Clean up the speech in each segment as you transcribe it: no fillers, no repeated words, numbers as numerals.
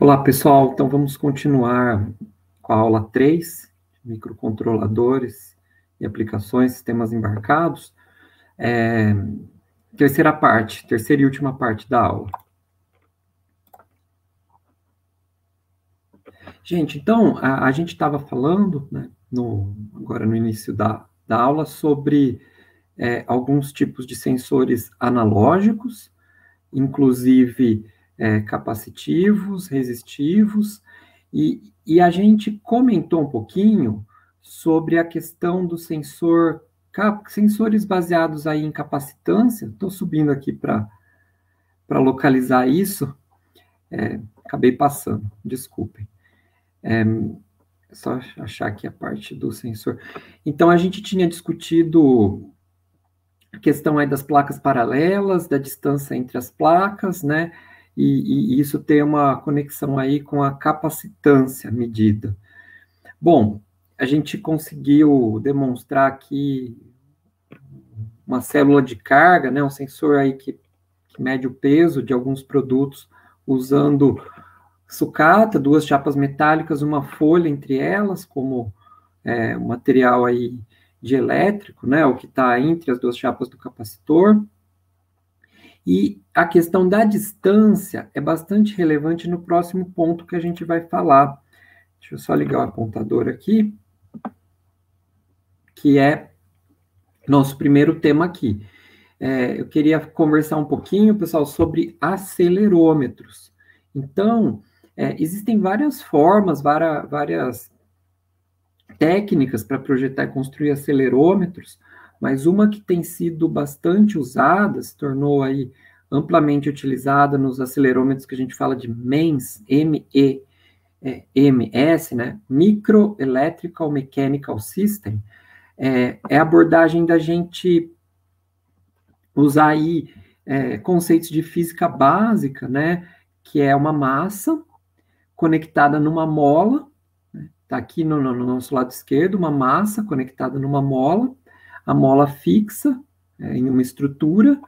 Olá, pessoal. Então, vamos continuar com a aula 3, microcontroladores e aplicações, sistemas embarcados. Terceira e última parte da aula. Gente, então, a gente estava falando, né, agora no início da aula, sobre alguns tipos de sensores analógicos, inclusive capacitivos, resistivos, e a gente comentou um pouquinho sobre a questão do sensores baseados aí em capacitância. Estou subindo aqui para localizar isso, acabei passando, desculpem. É só achar aqui a parte do sensor. Então, a gente tinha discutido a questão aí das placas paralelas, da distância entre as placas, né? E isso tem uma conexão aí com a capacitância medida. Bom, a gente conseguiu demonstrar aqui uma célula de carga, né? Um sensor aí que mede o peso de alguns produtos usando sucata, 2 chapas metálicas, uma folha entre elas, como um material aí de elétrico, né, o que está entre as 2 chapas do capacitor. E a questão da distância é bastante relevante no próximo ponto que a gente vai falar. Deixa eu só ligar o apontador aqui, que é nosso primeiro tema aqui. Eu queria conversar um pouquinho, pessoal, sobre acelerômetros. Então, existem várias formas, várias técnicas para projetar e construir acelerômetros, mas uma que tem sido bastante usada, se tornou aí amplamente utilizada nos acelerômetros que a gente fala de MEMS, MEMS, né? Micro Electrical Mechanical System, é a abordagem da gente usar aí conceitos de física básica, né? Que é uma massa conectada numa mola. Está aqui no nosso lado esquerdo, uma massa conectada numa mola, a mola fixa em uma estrutura,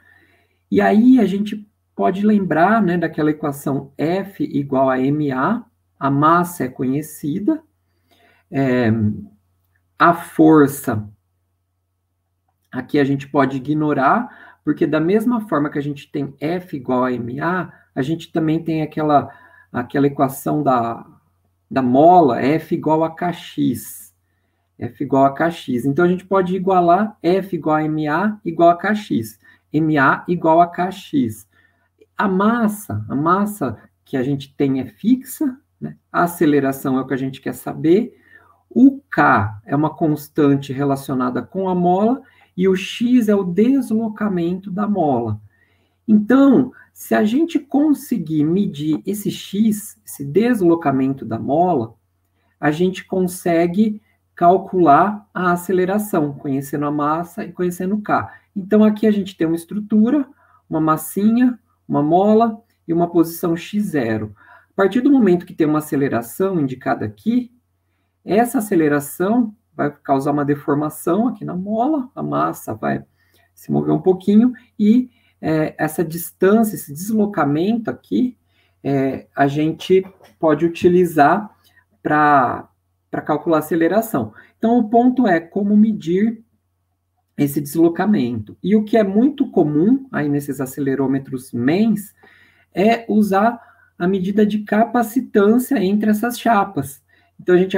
e aí a gente pode lembrar, né, daquela equação F igual a ma, a massa é conhecida, a força, aqui a gente pode ignorar, porque da mesma forma que a gente tem F igual a ma, a gente também tem aquela equação da mola, F igual a Kx. F igual a Kx. Então, a gente pode igualar F igual a ma igual a Kx. ma igual a Kx. A massa que a gente tem é fixa, né? A aceleração é o que a gente quer saber. O K é uma constante relacionada com a mola e o X é o deslocamento da mola. Então, se a gente conseguir medir esse X, esse deslocamento da mola, a gente consegue calcular a aceleração, conhecendo a massa e conhecendo o K. Então, aqui a gente tem uma estrutura, uma massinha, uma mola e uma posição x0. A partir do momento que tem uma aceleração indicada aqui, essa aceleração vai causar uma deformação aqui na mola, a massa vai se mover um pouquinho e essa distância, esse deslocamento aqui, a gente pode utilizar para calcular a aceleração. Então, o ponto é como medir esse deslocamento. E o que é muito comum aí nesses acelerômetros MEMS é usar a medida de capacitância entre essas chapas. Então, a gente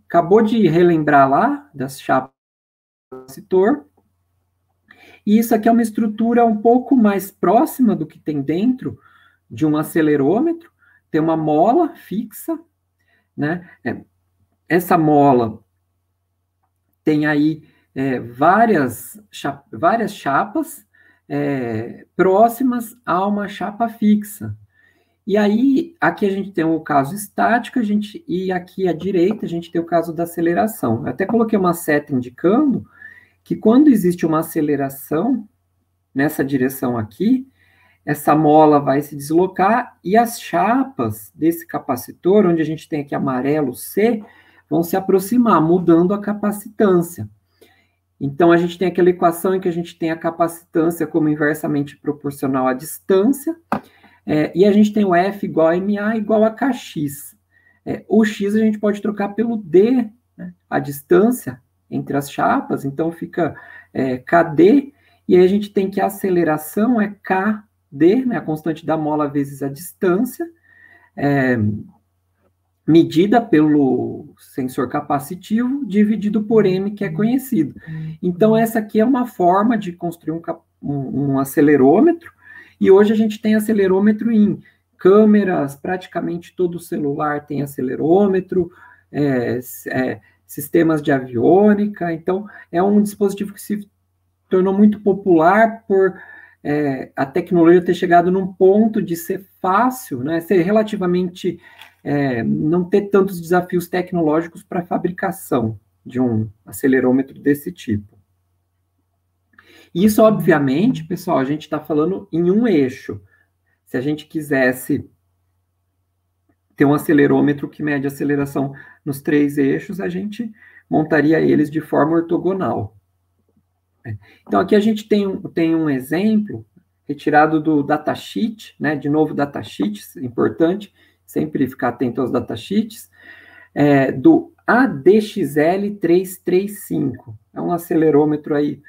acabou de relembrar lá das chapas do capacitor. E isso aqui é uma estrutura um pouco mais próxima do que tem dentro de um acelerômetro. Tem uma mola fixa, né? Essa mola tem aí várias chapas próximas a uma chapa fixa. E aí, aqui a gente tem o caso estático, e aqui à direita a gente tem o caso da aceleração. Eu até coloquei uma seta indicando que quando existe uma aceleração nessa direção aqui, essa mola vai se deslocar e as chapas desse capacitor, onde a gente tem aqui amarelo C, vão se aproximar, mudando a capacitância. Então, a gente tem aquela equação em que a gente tem a capacitância como inversamente proporcional à distância. E a gente tem o F igual a MA igual a KX. O X a gente pode trocar pelo D, né? A distância entre as chapas, então fica KD, e aí a gente tem que a aceleração é KD, né? A constante da mola vezes a distância, medida pelo sensor capacitivo, dividido por M, que é conhecido. Então, essa aqui é uma forma de construir um acelerômetro, e hoje a gente tem acelerômetro em câmeras, praticamente todo celular tem acelerômetro, sistemas de aviônica, então é um dispositivo que se tornou muito popular por a tecnologia ter chegado num ponto de ser fácil, né, ser relativamente, não ter tantos desafios tecnológicos para a fabricação de um acelerômetro desse tipo. Isso, obviamente, pessoal, a gente está falando em um eixo. Se a gente quisesse ter um acelerômetro que mede a aceleração nos 3 eixos, a gente montaria eles de forma ortogonal. Então, aqui a gente tem um exemplo retirado do datasheet, né? De novo, datasheet, importante, sempre ficar atento aos datasheets, do ADXL335. É um acelerômetro aí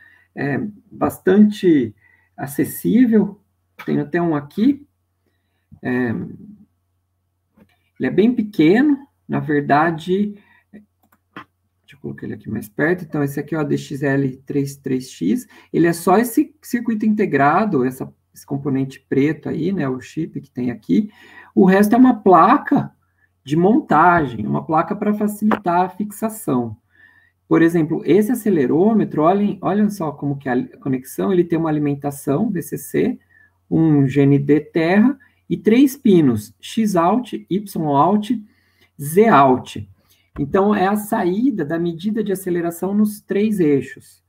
bastante acessível, tenho até um aqui. Ele é bem pequeno, na verdade. Deixa eu colocar ele aqui mais perto. Então, esse aqui é o ADXL33X. Ele é só esse circuito integrado, esse componente preto aí, né? O chip que tem aqui. O resto é uma placa de montagem, uma placa para facilitar a fixação. Por exemplo, esse acelerômetro, olhem só como que é a conexão, ele tem uma alimentação VCC, um GND terra e 3 pinos, X-out, Y-out, Z-out. Então, é a saída da medida de aceleração nos 3 eixos.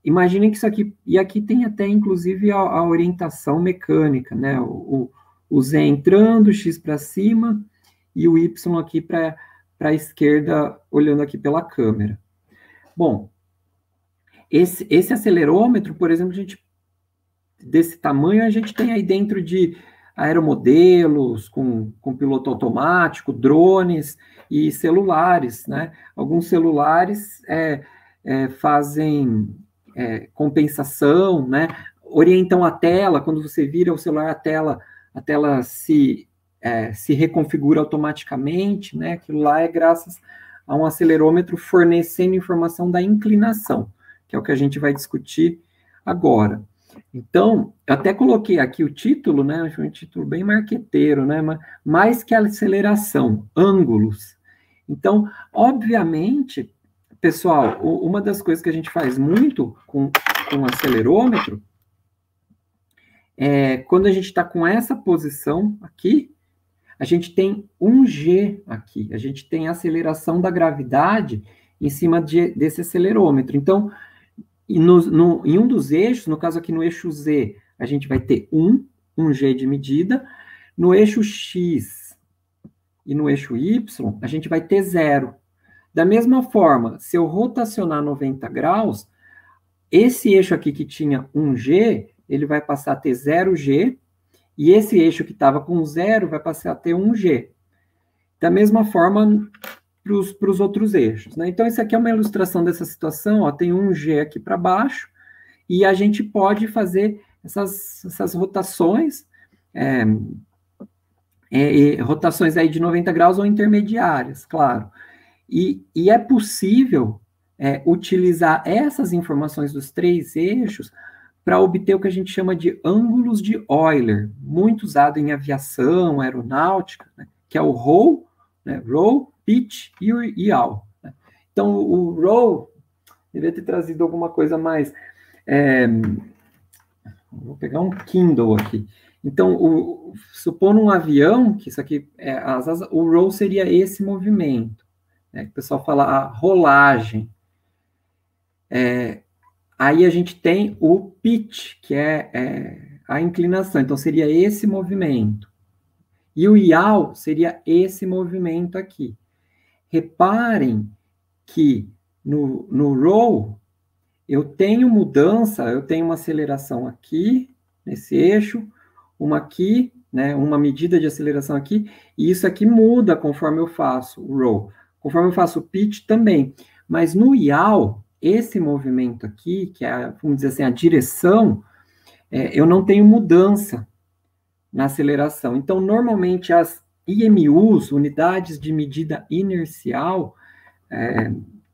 Imaginem que isso aqui, e aqui tem até, inclusive, a orientação mecânica, né? O Z entrando, X para cima, e o Y aqui para a esquerda, olhando aqui pela câmera. Bom, esse acelerômetro, por exemplo, desse tamanho, a gente tem aí dentro de aeromodelos, com piloto automático, drones e celulares, né? Alguns celulares fazem compensação, né? Orientam a tela, quando você vira o celular, a tela se reconfigura automaticamente, né? Aquilo lá é graças a um acelerômetro fornecendo informação da inclinação, que é o que a gente vai discutir agora. Então, eu até coloquei aqui o título, né? Um título bem marqueteiro, né? Mais que a aceleração, ângulos. Então, obviamente, pessoal, uma das coisas que a gente faz muito com o acelerômetro quando a gente está com essa posição aqui, a gente tem um G aqui, a gente tem a aceleração da gravidade em cima desse acelerômetro. Então, em um dos eixos, no caso aqui no eixo Z, a gente vai ter um G de medida, no eixo X e no eixo Y, a gente vai ter 0. Da mesma forma, se eu rotacionar 90 graus, esse eixo aqui que tinha 1G, ele vai passar a ter 0G, e esse eixo que estava com 0 vai passar a ter 1G. Da mesma forma para os outros eixos, né? Então, isso aqui é uma ilustração dessa situação, ó, tem 1G aqui para baixo, e a gente pode fazer essas rotações, rotações aí de 90 graus ou intermediárias, claro. E é possível utilizar essas informações dos 3 eixos para obter o que a gente chama de ângulos de Euler, muito usado em aviação, aeronáutica, né, que é o ρ, né, ρ, pitch e o yaw. Né. Então, o ρ, devia ter trazido alguma coisa mais... vou pegar um Kindle aqui. Então, supondo um avião, que isso aqui as asas, o ρ seria esse movimento. Né, o pessoal fala a rolagem. Aí a gente tem o pitch, que é a inclinação. Então, seria esse movimento. E o yaw seria esse movimento aqui. Reparem que no roll, eu tenho mudança, eu tenho uma aceleração aqui, nesse eixo, uma aqui né, uma medida de aceleração aqui, e isso aqui muda conforme eu faço o roll. Conforme eu faço o pitch também. Mas no yaw, esse movimento aqui, que é, vamos dizer assim, a direção, eu não tenho mudança na aceleração. Então, normalmente, as IMUs, unidades de medida inercial,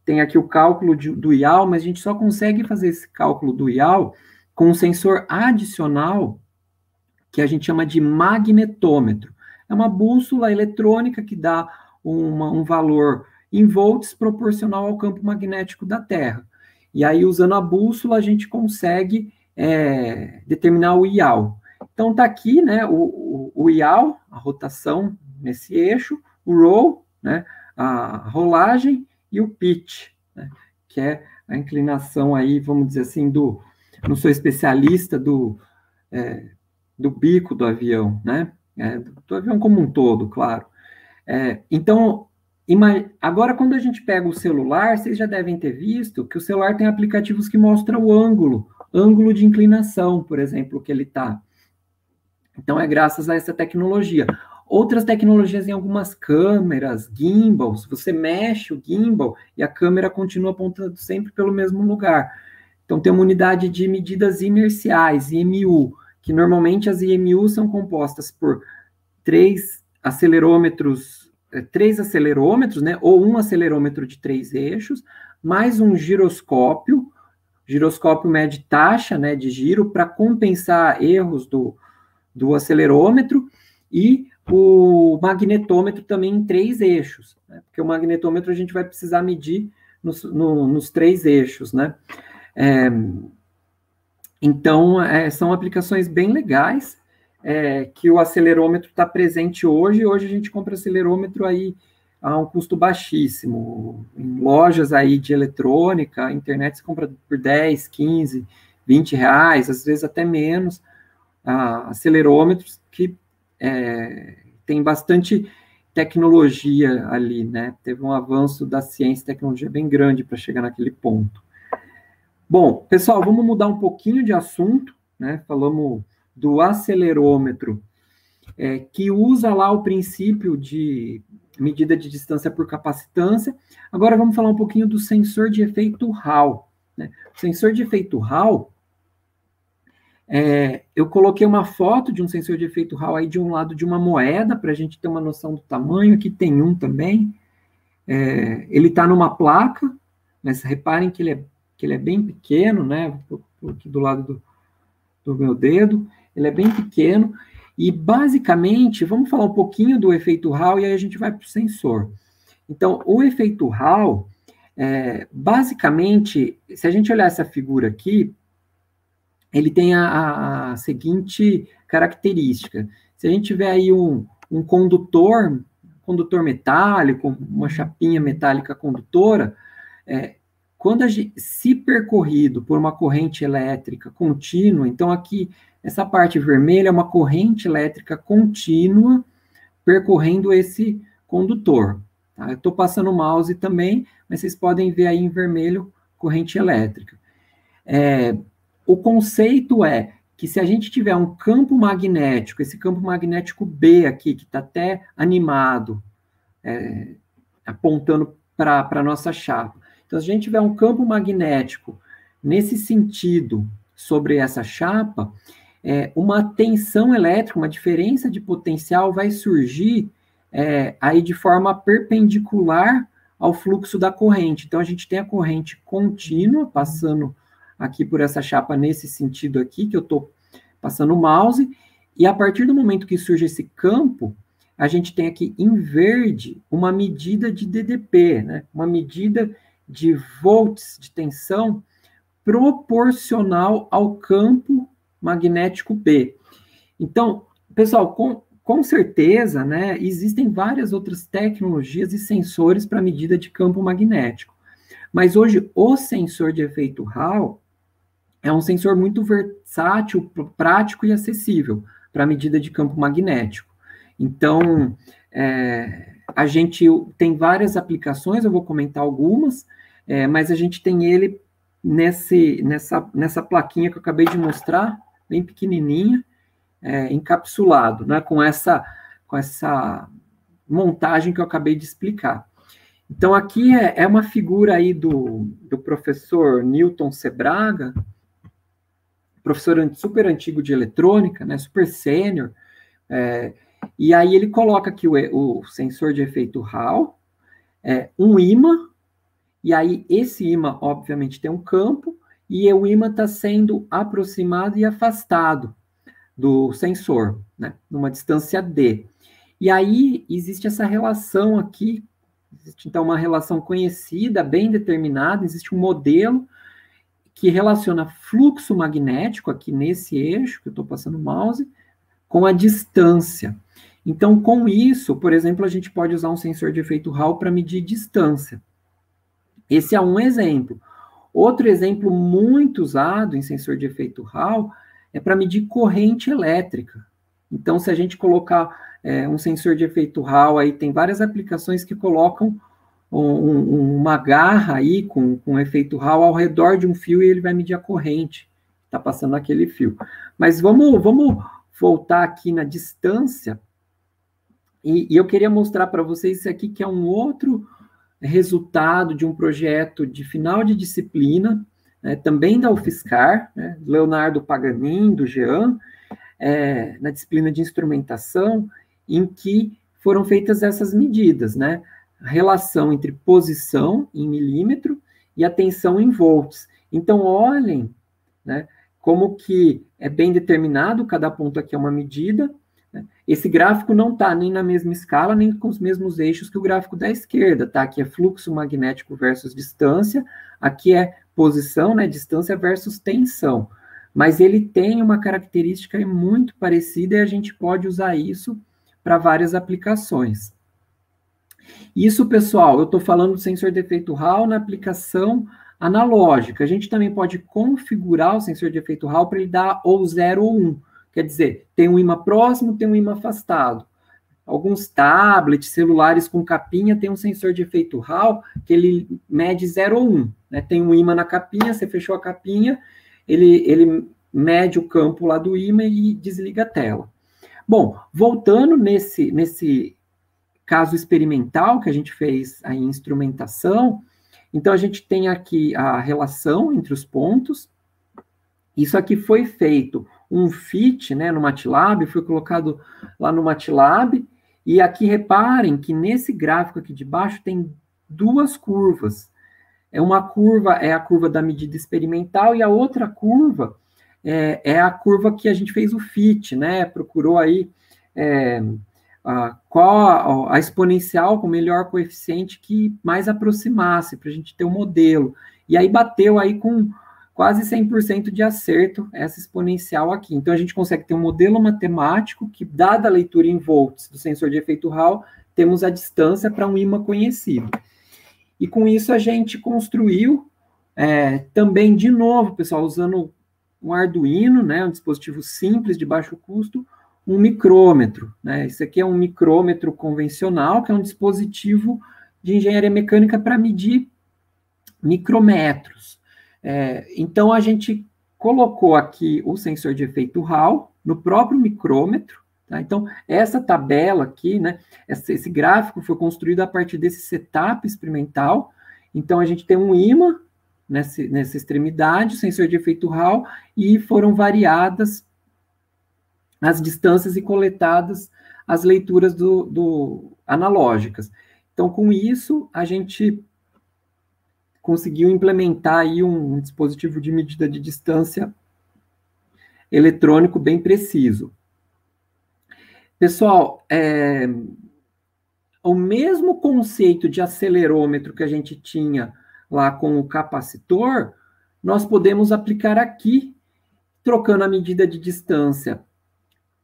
tem aqui o cálculo do yaw, mas a gente só consegue fazer esse cálculo do yaw com um sensor adicional que a gente chama de magnetômetro. É uma bússola eletrônica que dá um valor em volts proporcional ao campo magnético da Terra. E aí, usando a bússola, a gente consegue determinar o yaw. Então, está aqui, né, o yaw, a rotação nesse eixo, o roll, né, a rolagem, e o pitch, né, que é a inclinação aí, vamos dizer assim, não sou especialista do bico do avião, né, do avião como um todo, claro. Então, agora quando a gente pega o celular, vocês já devem ter visto que o celular tem aplicativos que mostram o ângulo de inclinação, por exemplo, que ele está. Então, é graças a essa tecnologia. Outras tecnologias em algumas câmeras, gimbals, você mexe o gimbal e a câmera continua apontando sempre pelo mesmo lugar. Então, tem uma unidade de medidas inerciais, IMU, que normalmente as IMUs são compostas por três acelerômetros, né, ou um acelerômetro de 3 eixos, mais um giroscópio. O giroscópio mede taxa, né, de giro para compensar erros do acelerômetro, e o magnetômetro também em 3 eixos, né? Porque o magnetômetro a gente vai precisar medir nos 3 eixos, né? Então, são aplicações bem legais, que o acelerômetro está presente hoje, e hoje a gente compra acelerômetro aí a um custo baixíssimo. Em lojas aí de eletrônica, internet se compra por 10, 15, 20 reais, às vezes até menos, acelerômetros que tem bastante tecnologia ali, né? Teve um avanço da ciência e tecnologia bem grande para chegar naquele ponto. Bom, pessoal, vamos mudar um pouquinho de assunto, né? Falamos do acelerômetro, que usa lá o princípio de medida de distância por capacitância. Agora vamos falar um pouquinho do sensor de efeito Hall, né? O sensor de efeito Hall, eu coloquei uma foto de um sensor de efeito Hall aí de um lado de uma moeda, para a gente ter uma noção do tamanho. Aqui tem um também. Ele está numa placa, mas reparem que ele é bem pequeno, né? Aqui do lado do meu dedo. Ele é bem pequeno. E, basicamente, vamos falar um pouquinho do efeito Hall e aí a gente vai para o sensor. Então, o efeito Hall, basicamente, se a gente olhar essa figura aqui, ele tem a seguinte característica. Se a gente tiver aí um condutor metálico, uma chapinha metálica condutora, quando se percorrido por uma corrente elétrica contínua, então aqui, essa parte vermelha é uma corrente elétrica contínua percorrendo esse condutor. Tá? Eu estou passando o mouse também, mas vocês podem ver aí em vermelho, corrente elétrica. O conceito é que se a gente tiver um campo magnético, esse campo magnético B aqui, que está até animado, apontando para a nossa chapa. Então, se a gente tiver um campo magnético nesse sentido sobre essa chapa, uma tensão elétrica, uma diferença de potencial vai surgir aí de forma perpendicular ao fluxo da corrente. Então, a gente tem a corrente contínua passando aqui por essa chapa nesse sentido aqui, que eu estou passando o mouse, e a partir do momento que surge esse campo, a gente tem aqui em verde uma medida de DDP, né? Uma medida de volts de tensão proporcional ao campo magnético B. Então, pessoal, com certeza, né, existem várias outras tecnologias e sensores para medida de campo magnético. Mas hoje, o sensor de efeito Hall é um sensor muito versátil, prático e acessível para medida de campo magnético. Então, a gente tem várias aplicações, eu vou comentar algumas, mas a gente tem ele nessa plaquinha que eu acabei de mostrar, bem pequenininha, encapsulado, né, com essa montagem que eu acabei de explicar. Então, aqui é uma figura aí do professor Newton Sebraga, professor super antigo de eletrônica, né, super sênior, e aí ele coloca aqui o sensor de efeito Hall, um ímã, e aí esse ímã, obviamente, tem um campo, e o ímã está sendo aproximado e afastado do sensor, né, numa distância D. E aí existe essa relação aqui, existe então uma relação conhecida, bem determinada, existe um modelo que relaciona fluxo magnético, aqui nesse eixo que eu estou passando o mouse, com a distância. Então, com isso, por exemplo, a gente pode usar um sensor de efeito Hall para medir distância. Esse é um exemplo. Outro exemplo muito usado em sensor de efeito Hall é para medir corrente elétrica. Então, se a gente colocar um sensor de efeito Hall, aí tem várias aplicações que colocam uma garra aí com efeito Hall ao redor de um fio e ele vai medir a corrente que está passando naquele fio. Mas vamos voltar aqui na distância, e eu queria mostrar para vocês isso aqui, que é um outro resultado de um projeto de final de disciplina, né, também da UFSCar, né, Leonardo Paganin, do Jean, na disciplina de instrumentação, em que foram feitas essas medidas, né, a relação entre posição em milímetro e a tensão em volts. Então, olhem, né, como que é bem determinado, cada ponto aqui é uma medida. Esse gráfico não está nem na mesma escala, nem com os mesmos eixos que o gráfico da esquerda, tá? Aqui é fluxo magnético versus distância, aqui é posição, né, distância versus tensão. Mas ele tem uma característica muito parecida e a gente pode usar isso para várias aplicações. Isso, pessoal, eu estou falando do sensor de efeito Hall na aplicação analógica. A gente também pode configurar o sensor de efeito Hall para ele dar ou 0 ou 1. Quer dizer, tem um ímã próximo, tem um ímã afastado. Alguns tablets, celulares com capinha, tem um sensor de efeito Hall que ele mede 0 ou 1. Né? Tem um ímã na capinha, você fechou a capinha, ele mede o campo lá do ímã e desliga a tela. Bom, voltando nesse caso experimental que a gente fez a instrumentação, então a gente tem aqui a relação entre os pontos. Isso aqui foi feito um fit, né, no MATLAB, foi colocado lá no MATLAB, e aqui reparem que nesse gráfico aqui de baixo tem duas curvas. Uma curva é a curva da medida experimental, e a outra curva é a curva que a gente fez o fit, né, procurou aí qual a exponencial com o melhor coeficiente que mais aproximasse, para a gente ter um modelo. E aí bateu aí com quase 100% de acerto essa exponencial aqui. Então, a gente consegue ter um modelo matemático que, dada a leitura em volts do sensor de efeito Hall, temos a distância para um ímã conhecido. E com isso a gente construiu também, de novo, pessoal, usando um Arduino, né, um dispositivo simples, de baixo custo, um micrômetro. Né? Esse aqui é um micrômetro convencional, que é um dispositivo de engenharia mecânica para medir micrometros. Então, a gente colocou aqui o sensor de efeito Hall no próprio micrômetro. Tá? Então, essa tabela aqui, né, esse gráfico foi construído a partir desse setup experimental. Então, a gente tem um ímã nessa extremidade, o sensor de efeito Hall, e foram variadas as distâncias e coletadas as leituras analógicas. Então, com isso, a gente conseguiu implementar aí um dispositivo de medida de distância eletrônico bem preciso. Pessoal, o mesmo conceito de acelerômetro que a gente tinha lá com o capacitor, nós podemos aplicar aqui, trocando a medida de distância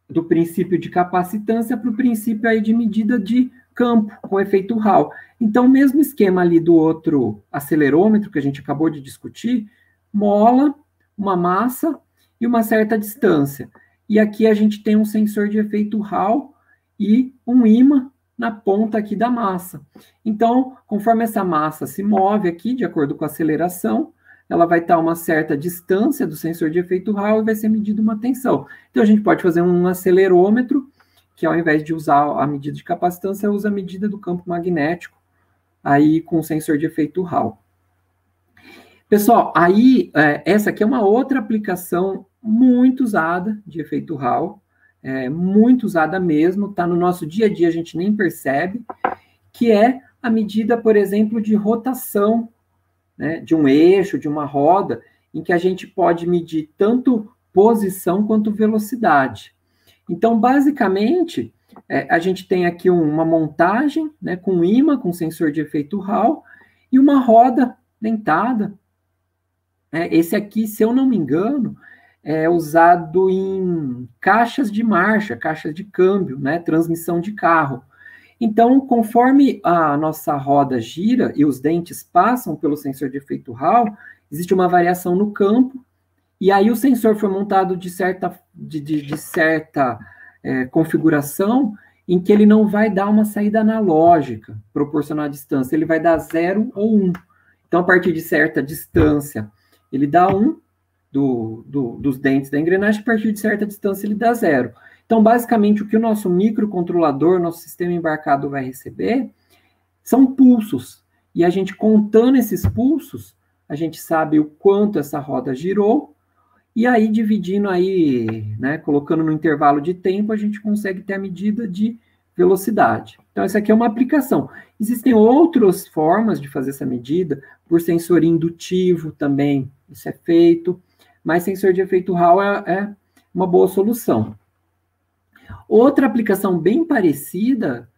do princípio de capacitância para o princípio aí de medida de campo, com efeito Hall. Então, o mesmo esquema ali do outro acelerômetro que a gente acabou de discutir, mola, uma massa e uma certa distância. E aqui a gente tem um sensor de efeito Hall e um ímã na ponta aqui da massa. Então, conforme essa massa se move aqui, de acordo com a aceleração, ela vai estar a uma certa distância do sensor de efeito Hall e vai ser medida uma tensão. Então, a gente pode fazer um acelerômetro, que ao invés de usar a medida de capacitância, usa a medida do campo magnético, aí com o sensor de efeito Hall. Pessoal, aí, essa aqui é uma outra aplicação muito usada de efeito Hall, muito usada mesmo, está no nosso dia a dia, a gente nem percebe, que é a medida, por exemplo, de rotação, né, de um eixo, de uma roda, em que a gente pode medir tanto posição quanto velocidade. Então, basicamente, a gente tem aqui uma montagem, né, com ímã, com sensor de efeito Hall, e uma roda dentada. Esse aqui, se eu não me engano, é usado em caixas de marcha, caixas de câmbio, né, transmissão de carro. Então, conforme a nossa roda gira e os dentes passam pelo sensor de efeito Hall, existe uma variação no campo, e aí o sensor foi montado de certa configuração em que ele não vai dar uma saída analógica proporcional à distância, ele vai dar 0 ou 1. Então, a partir de certa distância, ele dá 1 dos dentes da engrenagem, a partir de certa distância ele dá 0. Então, basicamente, o que o nosso microcontrolador, nosso sistema embarcado vai receber são pulsos. E a gente contando esses pulsos, a gente sabe o quanto essa roda girou, e aí dividindo aí, né, colocando no intervalo de tempo, a gente consegue ter a medida de velocidade. Então, essa aqui é uma aplicação. Existem outras formas de fazer essa medida, por sensor indutivo também, isso é feito, mas sensor de efeito Hall é uma boa solução. Outra aplicação bem parecida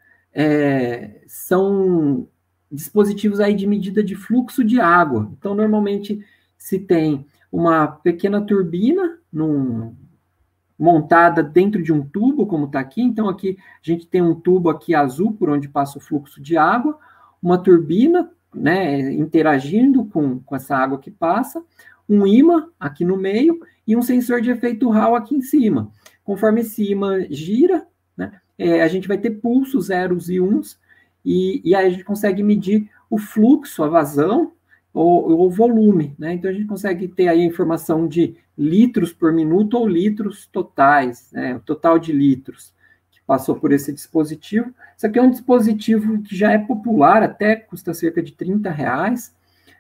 são dispositivos aí de medida de fluxo de água. Então, normalmente, se tem uma pequena turbina montada dentro de um tubo, como está aqui. Então, aqui a gente tem um tubo aqui azul, por onde passa o fluxo de água, uma turbina, né, interagindo com essa água que passa, um ímã aqui no meio e um sensor de efeito Hall aqui em cima. Conforme esse ímã gira, né, a gente vai ter pulsos zeros e uns, e aí a gente consegue medir o fluxo, a vazão, ou o volume, né? Então, a gente consegue ter aí a informação de litros por minuto ou litros totais, né? O total de litros que passou por esse dispositivo. Isso aqui é um dispositivo que já é popular, até custa cerca de R$30,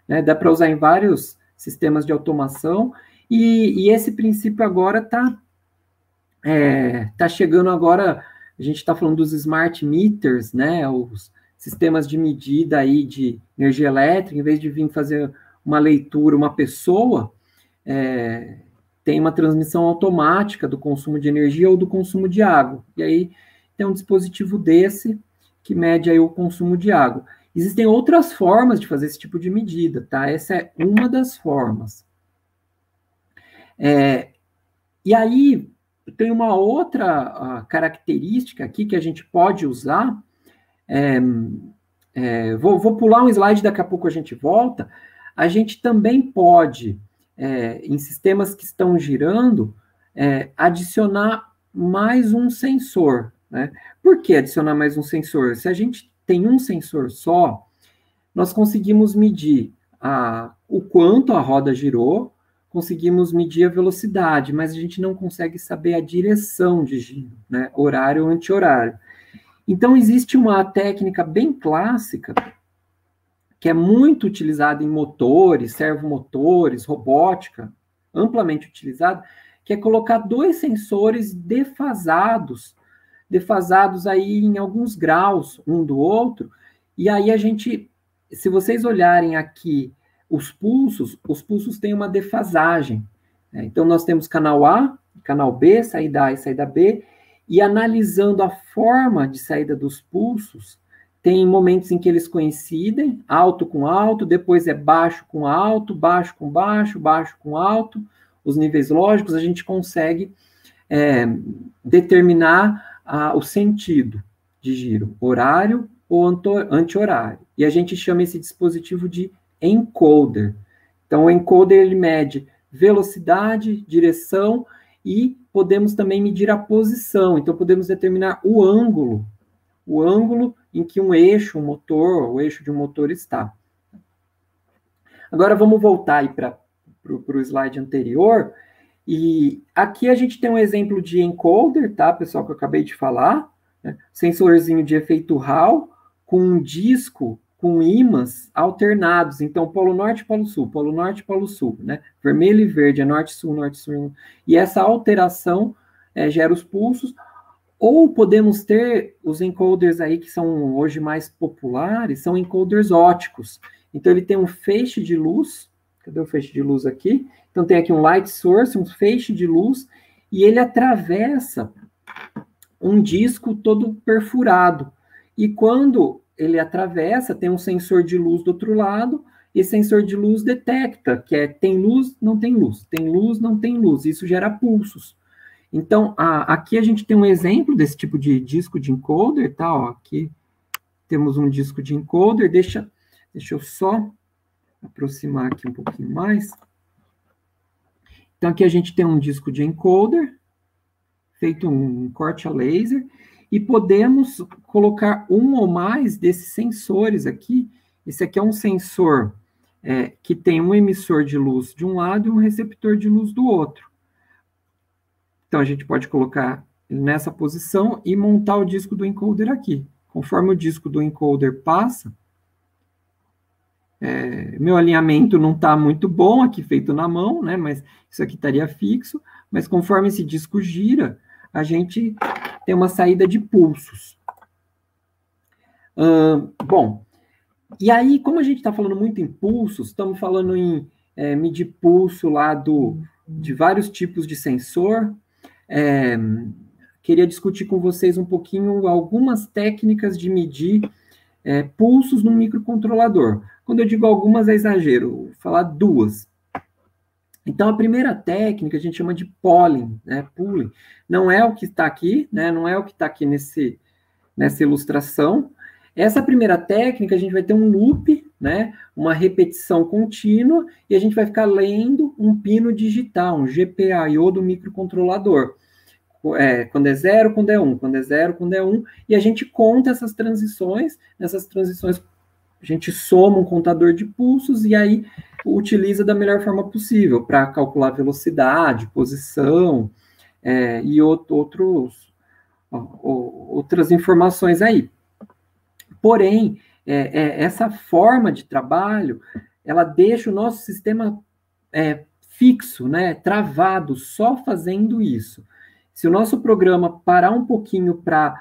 né? Dá para usar em vários sistemas de automação, e esse princípio agora tá chegando agora, a gente está falando dos smart meters, né? Os sistemas de medida aí de energia elétrica, em vez de vir fazer uma leitura, uma pessoa, tem uma transmissão automática do consumo de energia ou do consumo de água. E aí tem um dispositivo desse que mede aí o consumo de água. Existem outras formas de fazer esse tipo de medida, tá? Essa é uma das formas. E aí tem uma outra característica aqui que a gente pode usar. Vou pular um slide, daqui a pouco a gente volta. A gente também pode, em sistemas que estão girando, adicionar mais um sensor, né? Por que adicionar mais um sensor? Se a gente tem um sensor só, nós conseguimos medir o quanto a roda girou, conseguimos medir a velocidade, mas a gente não consegue saber a direção de giro, né? Horário ou anti-horário. Então, existe uma técnica bem clássica, que é muito utilizada em motores, servomotores, robótica, amplamente utilizada, que é colocar dois sensores defasados aí em alguns graus um do outro, e aí a gente, se vocês olharem aqui os pulsos têm uma defasagem, né? Então, nós temos canal A, canal B, saída A e saída B, e analisando a forma de saída dos pulsos, tem momentos em que eles coincidem, alto com alto, depois é baixo com alto, baixo com baixo, baixo com alto, os níveis lógicos, a gente consegue determinar o sentido de giro, horário ou anti-horário. E a gente chama esse dispositivo de encoder. Então, o encoder, ele mede velocidade, direção, e podemos também medir a posição. Então, podemos determinar o ângulo em que um eixo, o eixo de um motor está. Agora vamos voltar aí para o slide anterior, e aqui a gente tem um exemplo de encoder, tá, pessoal, que eu acabei de falar, né? Sensorzinho de efeito Hall, com um disco com ímãs alternados, então polo norte, polo norte, polo sul, né? Vermelho e verde, é norte, sul, e essa alteração gera os pulsos, ou podemos ter os encoders aí que são hoje mais populares, são encoders óticos. Então ele tem um feixe de luz, cadê o feixe de luz aqui? Então tem aqui um light source, um feixe de luz, e ele atravessa um disco todo perfurado. E quando ele atravessa, tem um sensor de luz do outro lado, e esse sensor de luz detecta que tem luz, não tem luz, tem luz, não tem luz. Isso gera pulsos. Então, aqui a gente tem um exemplo desse tipo de disco de encoder, tá? Ó, aqui temos um disco de encoder, deixa eu só aproximar aqui um pouquinho mais. Então, aqui a gente tem um disco de encoder, feito um corte a laser, e podemos colocar um ou mais desses sensores aqui. Esse aqui é um sensor que tem um emissor de luz de um lado e um receptor de luz do outro. Então, a gente pode colocar nessa posição e montar o disco do encoder aqui. Conforme o disco do encoder passa, meu alinhamento não está muito bom aqui, feito na mão, né? Mas isso aqui estaria fixo. Mas conforme esse disco gira, a gente tem uma saída de pulsos. Bom, e aí, como a gente está falando muito em pulsos, estamos falando em medir pulso lá de vários tipos de sensor. Queria discutir com vocês um pouquinho algumas técnicas de medir pulsos no microcontrolador. Quando eu digo algumas, é exagero, vou falar duas. Então, a primeira técnica a gente chama de polling, né? Pooling. Não é o que está aqui, né? Não é o que está aqui nessa ilustração. Essa primeira técnica, a gente vai ter um loop, né? Uma repetição contínua, e a gente vai ficar lendo um pino digital, um GPIO do microcontrolador. Quando é 0, quando é 1, quando é 0, quando é 1, e a gente conta essas transições. Nessas transições, a gente soma um contador de pulsos e aí utiliza da melhor forma possível para calcular velocidade, posição e outras informações aí. Porém, essa forma de trabalho, ela deixa o nosso sistema fixo, né, travado, só fazendo isso. Se o nosso programa parar um pouquinho para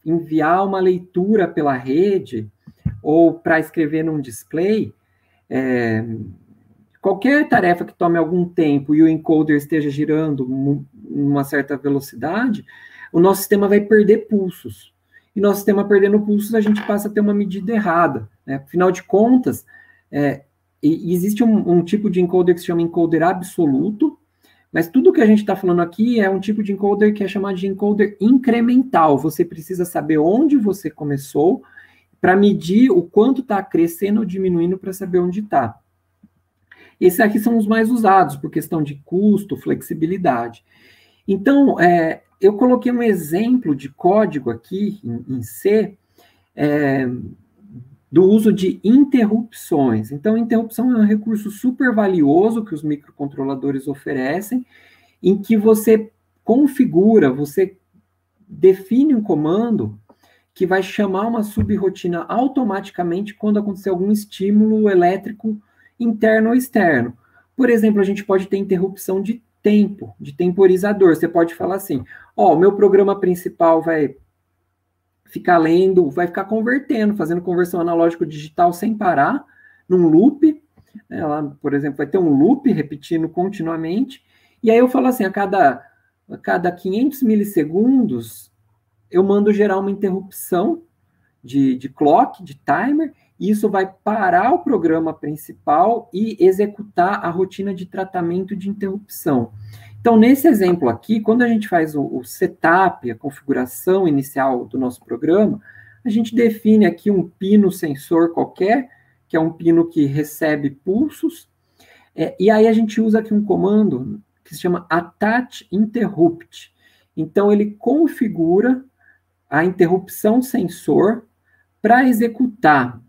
enviar uma leitura pela rede ou para escrever num display, qualquer tarefa que tome algum tempo e o encoder esteja girando uma certa velocidade, o nosso sistema vai perder pulsos. E nosso sistema perdendo pulsos, a gente passa a ter uma medida errada, né? Afinal de contas, existe um tipo de encoder que se chama encoder absoluto, mas tudo que a gente está falando aqui é um tipo de encoder que é chamado de encoder incremental. Você precisa saber onde você começou para medir o quanto está crescendo ou diminuindo para saber onde está. Esses aqui são os mais usados por questão de custo, flexibilidade. Então, eu coloquei um exemplo de código aqui em C do uso de interrupções. Então, interrupção é um recurso super valioso que os microcontroladores oferecem, em que você configura, você define um comando que vai chamar uma subrotina automaticamente quando acontecer algum estímulo elétrico interno ou externo. Por exemplo, a gente pode ter interrupção de tempo, de temporizador. Você pode falar assim, o meu programa principal vai ficar lendo, vai ficar convertendo, fazendo conversão analógico-digital sem parar, num loop, né, lá, por exemplo, vai ter um loop repetindo continuamente, e aí eu falo assim, a cada 500 milissegundos, eu mando gerar uma interrupção de clock, de timer, e isso vai parar o programa principal e executar a rotina de tratamento de interrupção. Então, nesse exemplo aqui, quando a gente faz o setup, a configuração inicial do nosso programa, a gente define aqui um pino sensor qualquer, que é um pino que recebe pulsos, e aí a gente usa aqui um comando que se chama attach interrupt. Então, ele configura a interrupção sensor para executar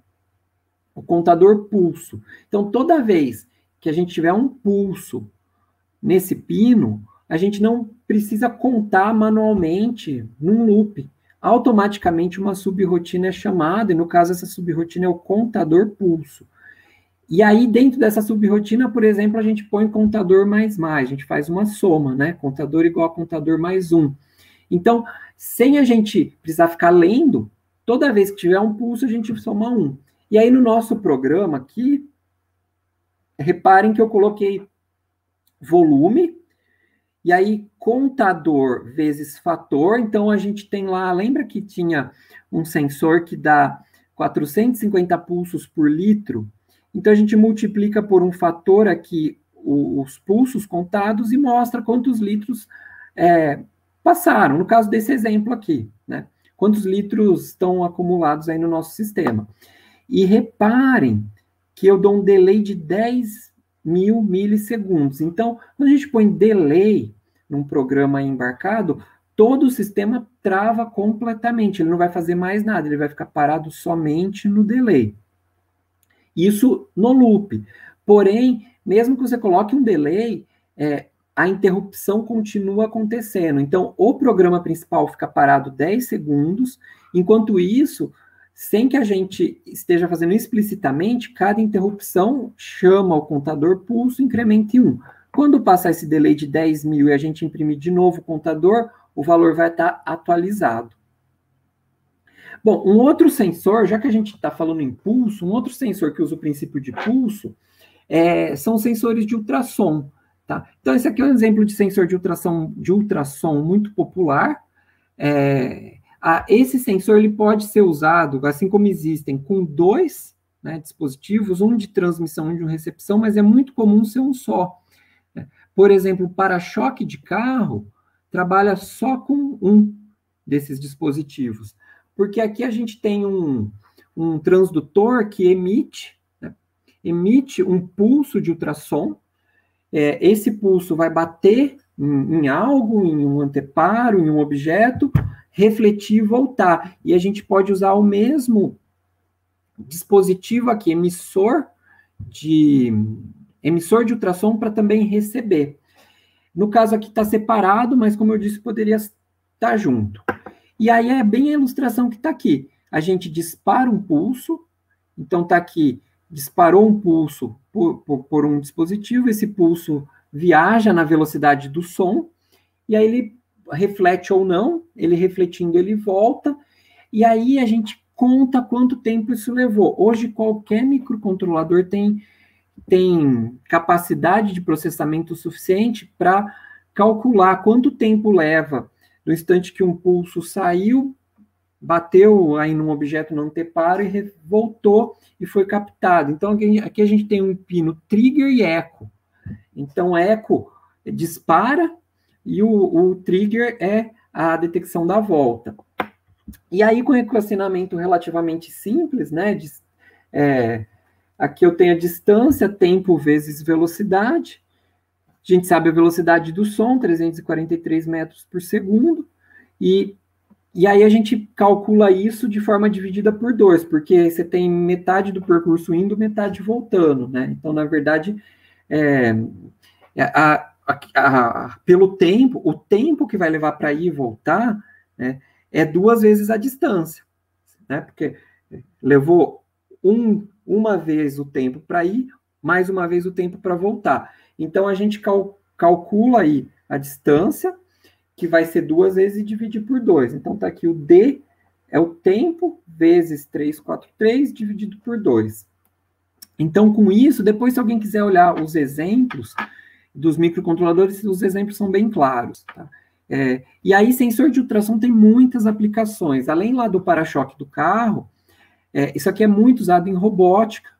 o contador pulso. Então, toda vez que a gente tiver um pulso nesse pino, a gente não precisa contar manualmente num loop. Automaticamente uma subrotina é chamada, e no caso essa subrotina é o contador pulso. E aí, dentro dessa subrotina, por exemplo, a gente põe contador mais, a gente faz uma soma, né? Contador igual a contador mais 1. Então, sem a gente precisar ficar lendo, toda vez que tiver um pulso, a gente soma 1. E aí, no nosso programa aqui, reparem que eu coloquei volume, e aí contador vezes fator. Então, a gente tem lá, lembra que tinha um sensor que dá 450 pulsos por litro? Então, a gente multiplica por um fator aqui os pulsos contados e mostra quantos litros passaram, no caso desse exemplo aqui, né? Quantos litros estão acumulados aí no nosso sistema. E reparem que eu dou um delay de 10.000 milissegundos. Então, quando a gente põe delay num programa embarcado, todo o sistema trava completamente, ele não vai fazer mais nada, ele vai ficar parado somente no delay. Isso no loop. Porém, mesmo que você coloque um delay, a interrupção continua acontecendo. Então, o programa principal fica parado 10 segundos, enquanto isso, sem que a gente esteja fazendo explicitamente, cada interrupção chama o contador pulso, incrementa em 1. Quando passar esse delay de 10.000 e a gente imprimir de novo o contador, o valor vai estar atualizado. Bom, um outro sensor, já que a gente está falando em pulso, um outro sensor que usa o princípio de pulso são sensores de ultrassom. Tá? Então, esse aqui é um exemplo de sensor de ultrassom muito popular. Esse sensor ele pode ser usado, assim como existem, com 2 dispositivos, um de transmissão e um de recepção, mas é muito comum ser um só. Por exemplo, o para-choque de carro trabalha só com um desses dispositivos, porque aqui a gente tem um transdutor que emite um pulso de ultrassom. Esse pulso vai bater em algo, em um anteparo, em um objeto, refletir e voltar. E a gente pode usar o mesmo dispositivo aqui, emissor de ultrassom, para também receber. No caso aqui está separado, mas como eu disse, poderia estar junto. E aí é bem a ilustração que está aqui. A gente dispara um pulso, então está aqui, disparou um pulso por um dispositivo, esse pulso viaja na velocidade do som, e aí ele reflete ou não, ele refletindo, ele volta, e aí a gente conta quanto tempo isso levou. Hoje, qualquer microcontrolador tem capacidade de processamento suficiente para calcular quanto tempo leva do instante que um pulso saiu, bateu aí num objeto não anteparo e voltou e foi captado. Então, aqui a gente tem um pino trigger e eco. Então, eco dispara e o trigger é a detecção da volta. E aí, com equacionamento relativamente simples, né? Aqui eu tenho a distância, tempo vezes velocidade. A gente sabe a velocidade do som, 343 metros por segundo. E aí a gente calcula isso de forma dividida por 2, porque você tem metade do percurso indo, metade voltando, né? Então, na verdade, pelo tempo, o tempo que vai levar para ir e voltar, né, é 2 vezes a distância, né? Porque levou uma vez o tempo para ir, mais uma vez o tempo para voltar. Então, a gente calcula aí a distância, que vai ser 2 vezes e dividir por 2. Então, está aqui o D, é o tempo, vezes 343, dividido por 2. Então, com isso, depois, se alguém quiser olhar os exemplos dos microcontroladores, os exemplos são bem claros. Tá? E aí, sensor de ultrassom tem muitas aplicações. Além lá do para-choque do carro, isso aqui é muito usado em robótica,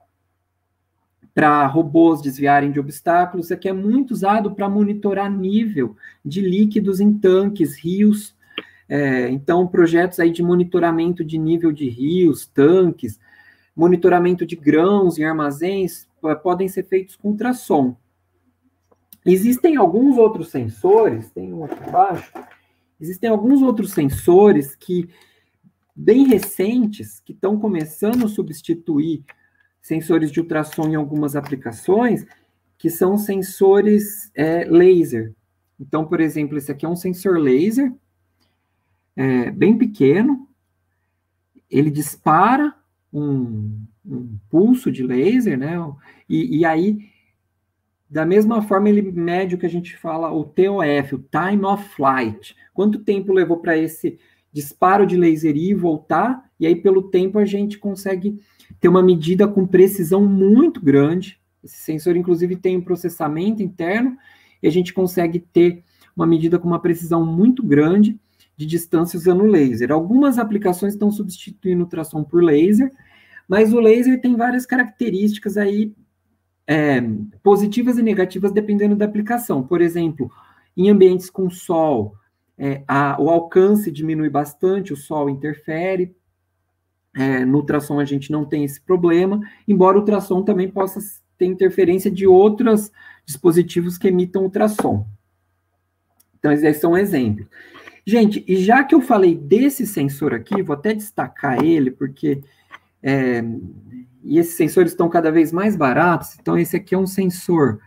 para robôs desviarem de obstáculos. Isso aqui é muito usado para monitorar nível de líquidos em tanques, rios. Então, projetos aí de monitoramento de nível de rios, tanques, monitoramento de grãos em armazéns, podem ser feitos com ultrassom. Existem alguns outros sensores, tem um aqui embaixo, existem alguns outros sensores bem recentes, que estão começando a substituir sensores de ultrassom em algumas aplicações, que são sensores laser. Então, por exemplo, esse aqui é um sensor laser, bem pequeno, ele dispara um pulso de laser, né? E aí, da mesma forma, ele mede o que a gente fala, o TOF, o Time of Flight. Quanto tempo levou para esse disparo de laser ir e voltar? E aí, pelo tempo, a gente consegue ter uma medida com precisão muito grande. Esse sensor, inclusive, tem um processamento interno, e a gente consegue ter uma medida com uma precisão muito grande de distância usando laser. Algumas aplicações estão substituindo o ultrassom por laser, mas o laser tem várias características aí positivas e negativas dependendo da aplicação. Por exemplo, em ambientes com sol, o alcance diminui bastante, o sol interfere. No ultrassom a gente não tem esse problema, embora o ultrassom também possa ter interferência de outros dispositivos que emitam ultrassom. Então, esses são exemplos. Gente, e já que eu falei desse sensor aqui, vou até destacar ele, porque e esses sensores estão cada vez mais baratos. Então, esse aqui é um sensor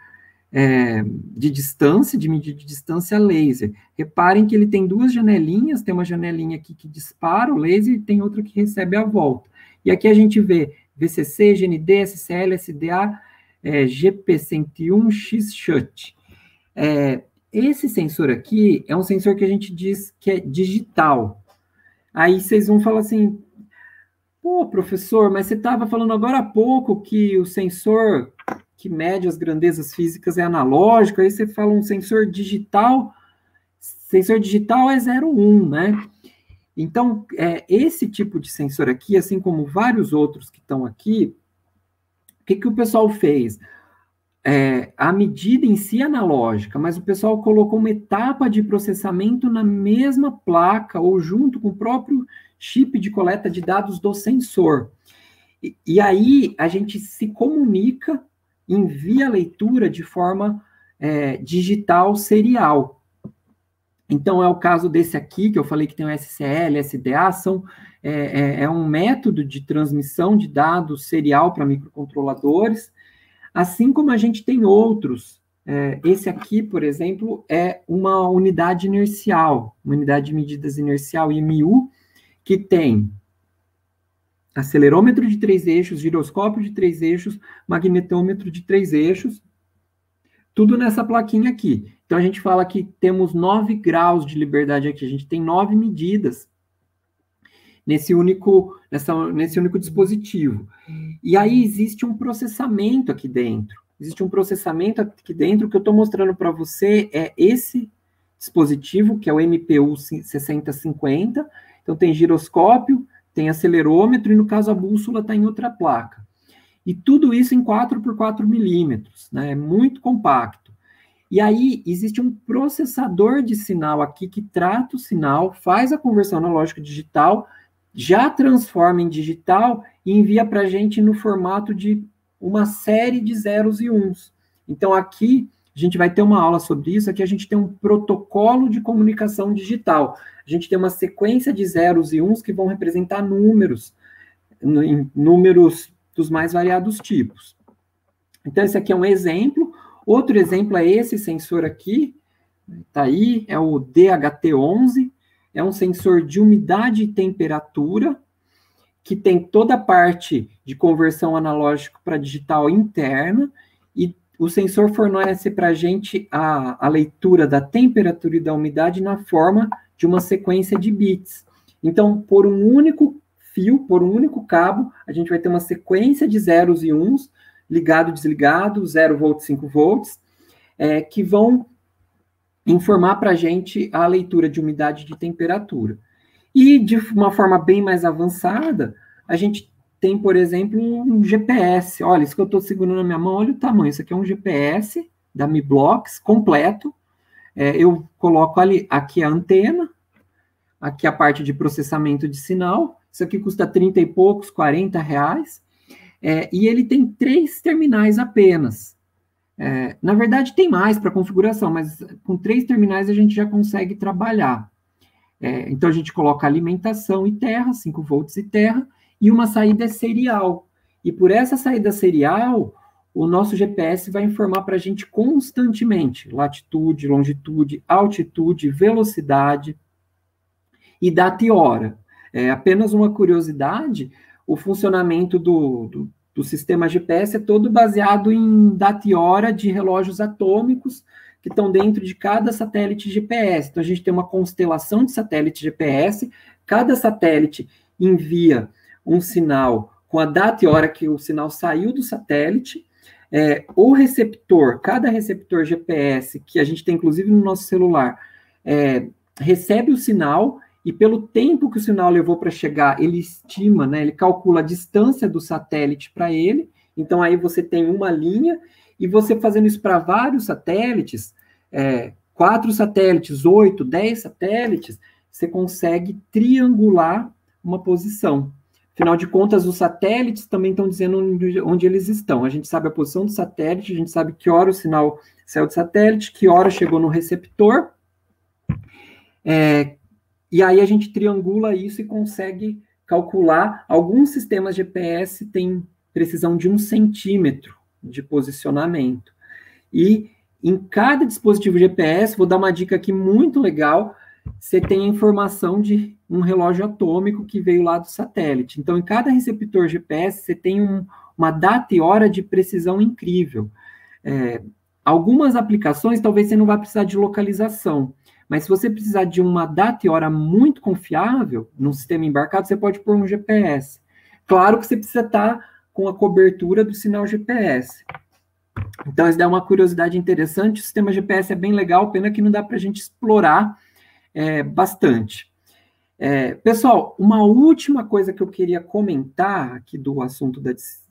de distância, de medida de distância laser. Reparem que ele tem duas janelinhas, tem uma janelinha aqui que dispara o laser e tem outra que recebe a volta. E aqui a gente vê VCC, GND, SCL, SDA, GP101, X-SHUT. Esse sensor aqui é um sensor que a gente diz que é digital. Aí vocês vão falar assim, pô, professor, mas você estava falando agora há pouco que o sensor que mede as grandezas físicas é analógico, aí você fala um sensor digital é 0,1, né? Então, esse tipo de sensor aqui, assim como vários outros que estão aqui, o que o pessoal fez? A medida em si é analógica, mas o pessoal colocou uma etapa de processamento na mesma placa ou junto com o próprio chip de coleta de dados do sensor. E aí a gente se comunica, envia a leitura de forma digital serial. Então, é o caso desse aqui, que eu falei que tem o SCL, SDA, é um método de transmissão de dados serial para microcontroladores, assim como a gente tem outros. Esse aqui, por exemplo, é uma unidade inercial, uma unidade de medidas inercial, IMU, que tem acelerômetro de 3 eixos, giroscópio de 3 eixos, magnetômetro de 3 eixos, tudo nessa plaquinha aqui. Então, a gente fala que temos 9 graus de liberdade aqui, a gente tem 9 medidas nesse único dispositivo. E aí existe um processamento aqui dentro. Existe um processamento aqui dentro que eu estou mostrando para você, esse dispositivo, que é o MPU 6050. Então, tem giroscópio, tem acelerômetro, e no caso a bússola está em outra placa. E tudo isso em 4x4 milímetros, né? É muito compacto. E aí, existe um processador de sinal aqui que trata o sinal, faz a conversão analógica digital, já transforma em digital e envia para a gente no formato de uma série de zeros e uns. Então, aqui, a gente vai ter uma aula sobre isso. Aqui a gente tem um protocolo de comunicação digital. A gente tem uma sequência de zeros e uns que vão representar números dos mais variados tipos. Então, esse aqui é um exemplo. Outro exemplo é esse sensor aqui, tá aí, é o DHT11, é um sensor de umidade e temperatura, que tem toda a parte de conversão analógica para digital interna, e o sensor fornece para a gente a leitura da temperatura e da umidade na forma de uma sequência de bits. Então, por um único fio, por um único cabo, a gente vai ter uma sequência de zeros e uns, ligado, desligado, 0 volts, 5 volts, que vão informar para a gente a leitura de umidade e de temperatura. E, de uma forma bem mais avançada, a gente tem, por exemplo, um GPS. Olha, isso que eu estou segurando na minha mão, olha o tamanho. Isso aqui é um GPS da Mi Blocks, completo. Eu coloco aqui a antena, aqui a parte de processamento de sinal. Isso aqui custa 30 e poucos, 40 reais. E ele tem 3 terminais apenas. Na verdade, tem mais para configuração, mas com 3 terminais a gente já consegue trabalhar. Então, a gente coloca alimentação e terra, 5 volts e terra, e uma saída serial. E por essa saída serial, o nosso GPS vai informar para a gente constantemente latitude, longitude, altitude, velocidade e data e hora. Apenas uma curiosidade, o funcionamento do sistema GPS é todo baseado em data e hora de relógios atômicos que estão dentro de cada satélite GPS. Então, a gente tem uma constelação de satélites GPS, cada satélite envia um sinal com a data e hora que o sinal saiu do satélite. O receptor, cada receptor GPS, que a gente tem inclusive no nosso celular, recebe o sinal e pelo tempo que o sinal levou para chegar, ele estima, né, ele calcula a distância do satélite para ele. Então, aí você tem uma linha, e você fazendo isso para vários satélites, 4 satélites, 8, 10 satélites, você consegue triangular uma posição. Afinal de contas, os satélites também estão dizendo onde eles estão. A gente sabe a posição do satélite, a gente sabe que hora o sinal saiu do satélite, que hora chegou no receptor. E aí a gente triangula isso e consegue calcular. Alguns sistemas GPS têm precisão de 1 centímetro de posicionamento. E em cada dispositivo GPS, vou dar uma dica aqui muito legal, você tem a informação de um relógio atômico que veio lá do satélite. Então, em cada receptor GPS, você tem uma data e hora de precisão incrível. Algumas aplicações, talvez você não vá precisar de localização, mas se você precisar de uma data e hora muito confiável, num sistema embarcado, você pode pôr um GPS. Claro que você precisa estar com a cobertura do sinal GPS. Então, isso dá uma curiosidade interessante. O sistema GPS é bem legal, pena que não dá para a gente explorar bastante. Pessoal, uma última coisa que eu queria comentar aqui do assunto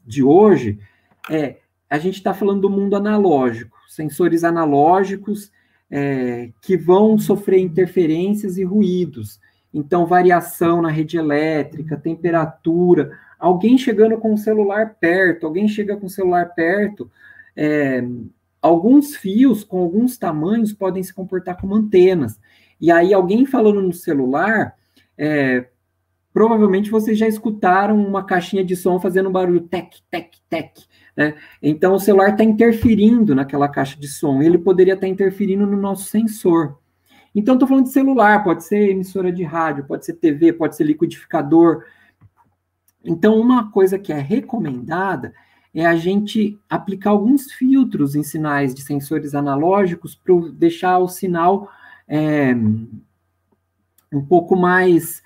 de hoje a gente está falando do mundo analógico, sensores analógicos que vão sofrer interferências e ruídos. Então, variação na rede elétrica, temperatura, alguém chegando com o celular perto, alguns fios com alguns tamanhos podem se comportar como antenas. E aí, alguém falando no celular, provavelmente vocês já escutaram uma caixinha de som fazendo um barulho tec, tec, tec, né? Então, o celular está interferindo naquela caixa de som, ele poderia estar interferindo no nosso sensor. Então, estou falando de celular, pode ser emissora de rádio, pode ser TV, pode ser liquidificador. Então, uma coisa que é recomendada é a gente aplicar alguns filtros em sinais de sensores analógicos para deixar o sinal um pouco mais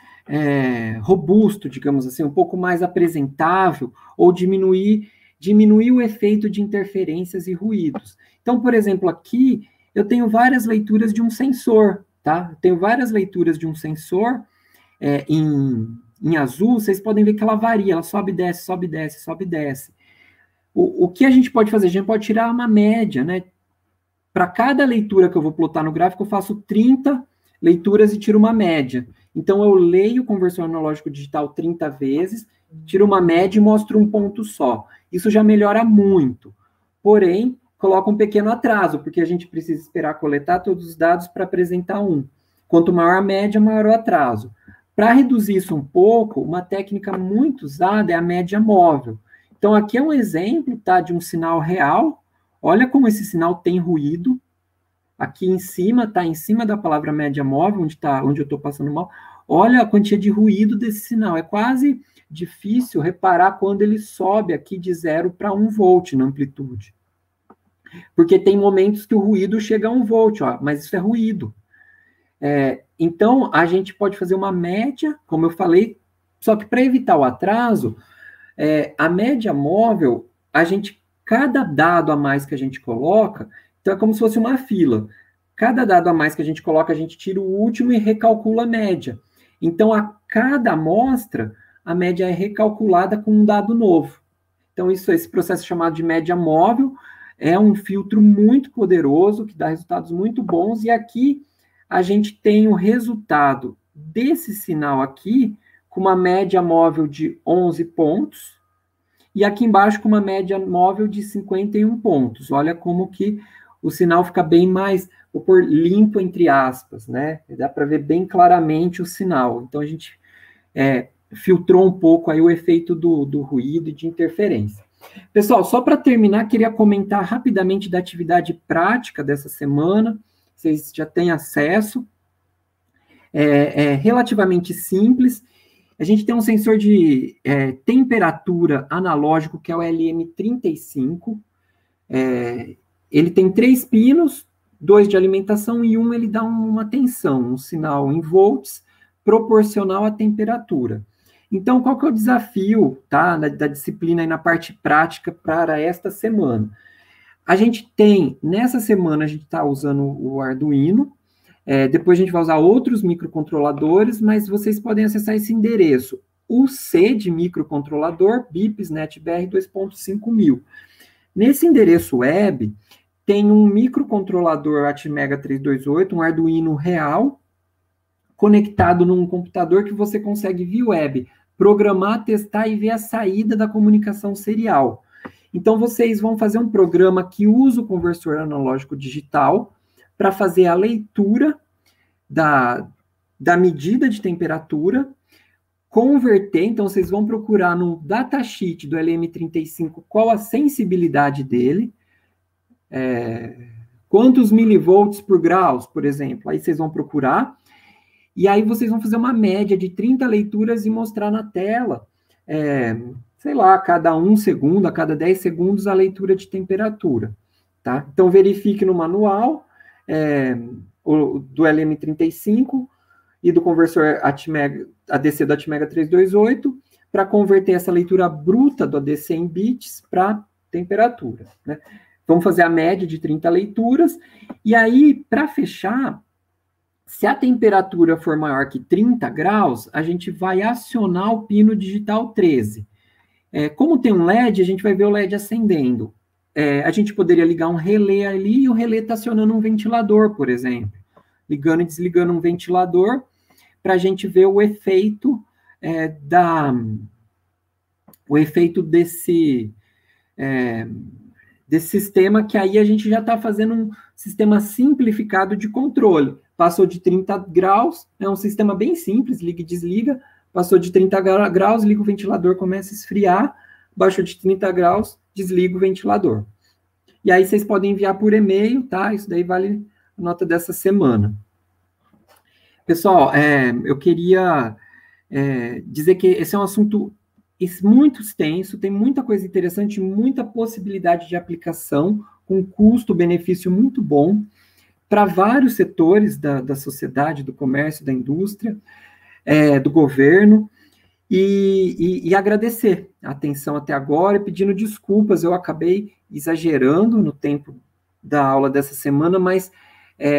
robusto, digamos assim, um pouco mais apresentável, ou diminuir o efeito de interferências e ruídos. Então, por exemplo, aqui eu tenho várias leituras de um sensor, tá? Eu tenho várias leituras de um sensor em azul, vocês podem ver que ela varia, ela sobe, desce, sobe, desce, sobe, desce. O que a gente pode fazer? A gente pode tirar uma média, né? Para cada leitura que eu vou plotar no gráfico, eu faço 30 leituras e tiro uma média. Então, eu leio o conversor analógico digital 30 vezes, tiro uma média e mostro um ponto só. Isso já melhora muito. Porém, coloca um pequeno atraso, porque a gente precisa esperar coletar todos os dados para apresentar um. Quanto maior a média, maior o atraso. Para reduzir isso um pouco, uma técnica muito usada é a média móvel. Então, aqui é um exemplo, tá, de um sinal real. Olha como esse sinal tem ruído. Aqui em cima, tá em cima da palavra média móvel, onde eu estou passando mal. Olha a quantia de ruído desse sinal. É quase difícil reparar quando ele sobe aqui de 0 para 1 volt na amplitude. Porque tem momentos que o ruído chega a 1 volt, ó, mas isso é ruído. Então, a gente pode fazer uma média, como eu falei, só que para evitar o atraso, a média móvel, cada dado a mais que a gente coloca, então é como se fosse uma fila. Cada dado a mais que a gente coloca, a gente tira o último e recalcula a média. Então, a cada amostra, a média é recalculada com um dado novo. Então, esse processo chamado de média móvel é um filtro muito poderoso, que dá resultados muito bons, e aqui a gente tem o resultado desse sinal aqui, com uma média móvel de 11 pontos, e aqui embaixo com uma média móvel de 51 pontos. Olha como que o sinal fica bem mais, vou pôr limpo entre aspas, né? Dá para ver bem claramente o sinal. Então, a gente filtrou um pouco aí o efeito do ruído e de interferência. Pessoal, só para terminar, queria comentar rapidamente da atividade prática dessa semana, vocês já têm acesso, é relativamente simples. A gente tem um sensor de temperatura analógico, que é o LM35, ele tem 3 pinos, 2 de alimentação e um ele dá uma tensão, um sinal em volts, proporcional à temperatura. Então, qual que é o desafio, tá, da disciplina aí na parte prática para esta semana? A gente tem, nessa semana, a gente está usando o Arduino, depois a gente vai usar outros microcontroladores, mas vocês podem acessar esse endereço, o C de microcontrolador, BIPS NetBR 2.5000. Nesse endereço web, tem um microcontrolador Atmega 328, um Arduino real, conectado num computador que você consegue, via web, programar, testar e ver a saída da comunicação serial. Então, vocês vão fazer um programa que usa o conversor analógico digital para fazer a leitura da medida de temperatura, converter, então vocês vão procurar no datasheet do LM35 qual a sensibilidade dele, quantos milivolts por graus, por exemplo, aí vocês vão procurar, e aí vocês vão fazer uma média de 30 leituras e mostrar na tela, sei lá, a cada 1 segundo, a cada 10 segundos, a leitura de temperatura, tá? Então, verifique no manual do LM35 e do conversor ADC do Atmega 328 para converter essa leitura bruta do ADC em bits para temperatura, né? Vamos fazer a média de 30 leituras, e aí, para fechar, se a temperatura for maior que 30 graus, a gente vai acionar o pino digital 13. Como tem um LED, a gente vai ver o LED acendendo. A gente poderia ligar um relé ali, e o relé está acionando um ventilador, por exemplo. Ligando e desligando um ventilador, para a gente ver o efeito desse sistema, que aí a gente já está fazendo um sistema simplificado de controle. Passou de 30 graus, é um sistema bem simples, liga e desliga, passou de 30 graus, liga o ventilador, começa a esfriar, baixou de 30 graus, desliga o ventilador. E aí vocês podem enviar por e-mail, tá? Isso daí vale a nota dessa semana. Pessoal, eu queria dizer que esse é um assunto muito extenso, tem muita coisa interessante, muita possibilidade de aplicação, com custo-benefício muito bom, para vários setores da sociedade, do comércio, da indústria, do governo, e agradecer a atenção até agora e pedindo desculpas, eu acabei exagerando no tempo da aula dessa semana, mas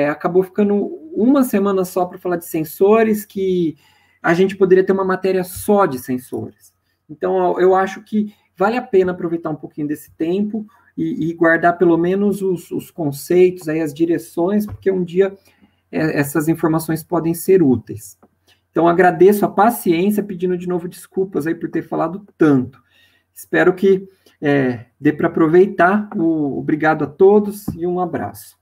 acabou ficando uma semana só para falar de sensores, que a gente poderia ter uma matéria só de sensores. Então, eu acho que vale a pena aproveitar um pouquinho desse tempo e guardar pelo menos os conceitos, aí, as direções, porque um dia essas informações podem ser úteis. Então, agradeço a paciência, pedindo de novo desculpas aí por ter falado tanto. Espero que dê para aproveitar. Obrigado a todos e um abraço.